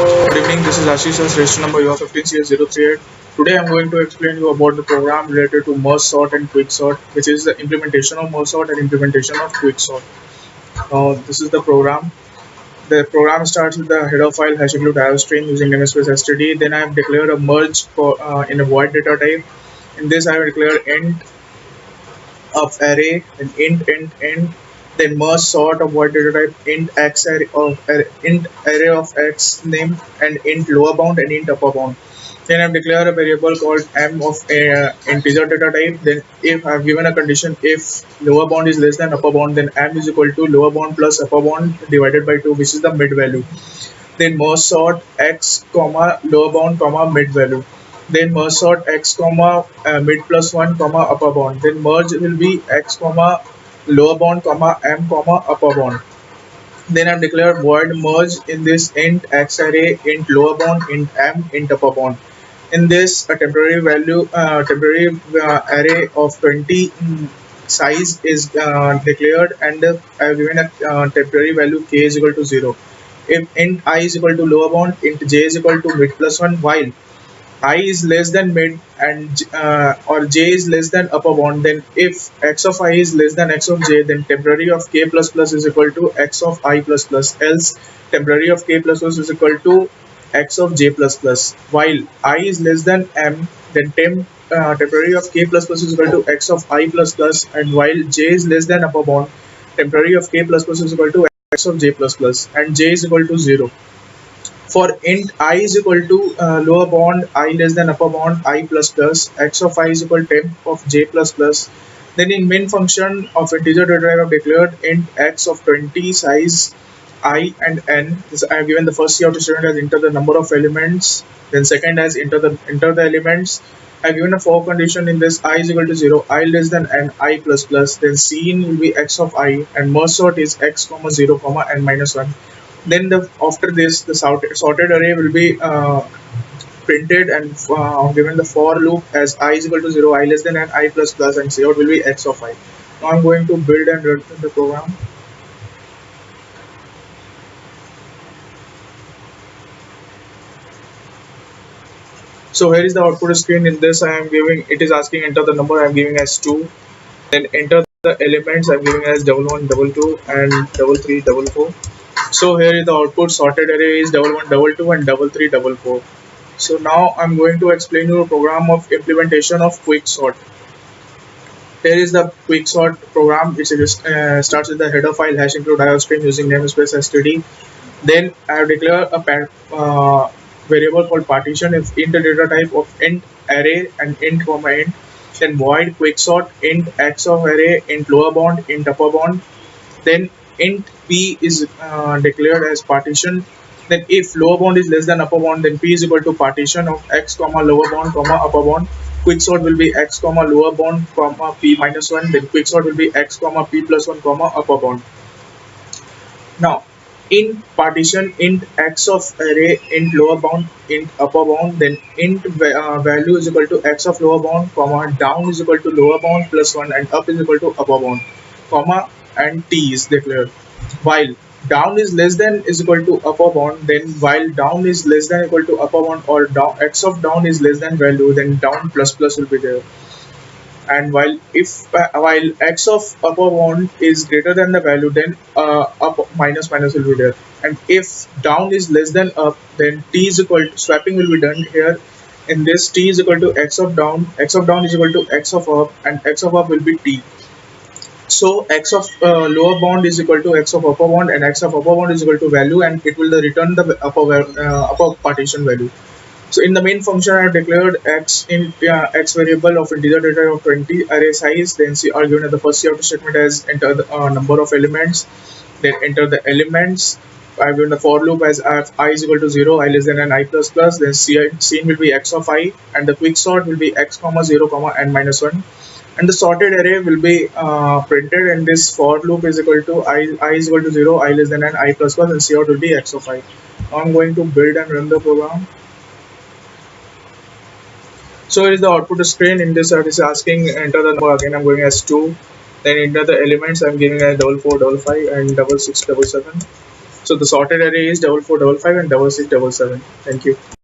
Good evening, this is Ashish, registration number UR15CS038. Today I am going to explain you about the program related to merge sort and quick sort, which is the implementation of merge sort and implementation of quick sort. This is the program. The program starts with the header file hash include dial string using namespace std. Then I have declared a merge in a void data type. In this I have declared int of array and int then merge sort of void data type int x int array of x name and int lower bound and int upper bound. Then I've declared a variable called m of integer data type. Then if I've given a condition, if lower bound is less than upper bound, then m is equal to lower bound plus upper bound divided by 2, which is the mid value. Then merge sort x comma lower bound comma mid value. Then merge sort x comma mid plus 1 comma upper bound. Then merge will be x comma lower bound comma m comma upper bound. Then I've declared void merge in this int x array, int lower bound, int m, int upper bound. In this, a temporary array of 20 size is declared, and I've given a temporary value k is equal to 0. If int I is equal to lower bound, int j is equal to mid plus 1, while I is less than mid and or j is less than upper bound, then if x of I is less than x of j, then temporary of k plus plus is equal to x of I plus plus, else temporary of k plus plus is equal to x of j plus plus. While I is less than m, then temporary of k plus plus is equal to x of I plus plus, and while j is less than upper bound, temporary of k plus plus is equal to x of j plus plus, and j is equal to 0. For int I is equal to lower bound I less than upper bound I plus plus, x of I is equal to temp of j plus plus. Then in main function of integer data type I have declared int x of 20 size I and n. I have given the first cout statement as enter the number of elements, then second as enter the elements. I have given a for condition in this I is equal to 0, I less than n, I plus plus, then cin will be x of I, and merge sort is x comma 0 comma n minus 1. Then after this, the sorted array will be printed and given the for loop as I is equal to 0, I less than n, I plus plus, and cout will be x of I. Now I'm going to build and run the program. So here is the output screen. In this I am giving, it is asking enter the number, I am giving as 2. Then enter the elements, I am giving as 11, 22 and 33, 44. So here is the output. Sorted array is 11, 22 and 33, 44. So now I'm going to explain you a program of implementation of quick sort. Here is the quick sort program. It starts with the header file hash include dial string using namespace std. Then I have declared a variable called partition if int the data type of int array and int comma int. Then void quick sort int x of array, int lower bound, int upper bound. Then int p is declared as partition. Then if lower bound is less than upper bound, then p is equal to partition of x comma lower bound comma upper bound. Quick sort will be x comma lower bound comma p minus 1. Then quick sort will be x comma p plus 1 comma upper bound. Now int partition int x of array, int lower bound, int upper bound. Then int value is equal to x of lower bound comma down is equal to lower bound plus 1 and up is equal to upper bound comma and t is declared. While down is less than is equal to upper bound, then while down is less than equal to upper bound or down x of down is less than value, then down plus plus will be there. And while x of upper bound is greater than the value, then up minus minus will be there. And if down is less than up, then t is equal to swapping will be done here. In this, t is equal to x of down is equal to x of up, and x of up will be t. So x of lower bound is equal to x of upper bound, and x of upper bound is equal to value, and it will return the upper partition value. So in the main function I have declared x in x variable of integer data of 20 array size. Then are given the first cout statement as enter the number of elements, then enter the elements. I have given the for loop as I is equal to 0, I less than n, I plus plus. Then cin will be x of I, and the quick sort will be x comma 0 comma n minus 1. And the sorted array will be printed, and this for loop is equal to I is equal to 0, I less than n, I plus plus, and cout will be x of I. Now I'm going to build and run the program. So here is the output screen. In this it is asking enter the number. Again I'm going as 2. Then enter the elements. I'm giving as 44, 55 and 66, 77. So the sorted array is 4455 and 6677. Thank you.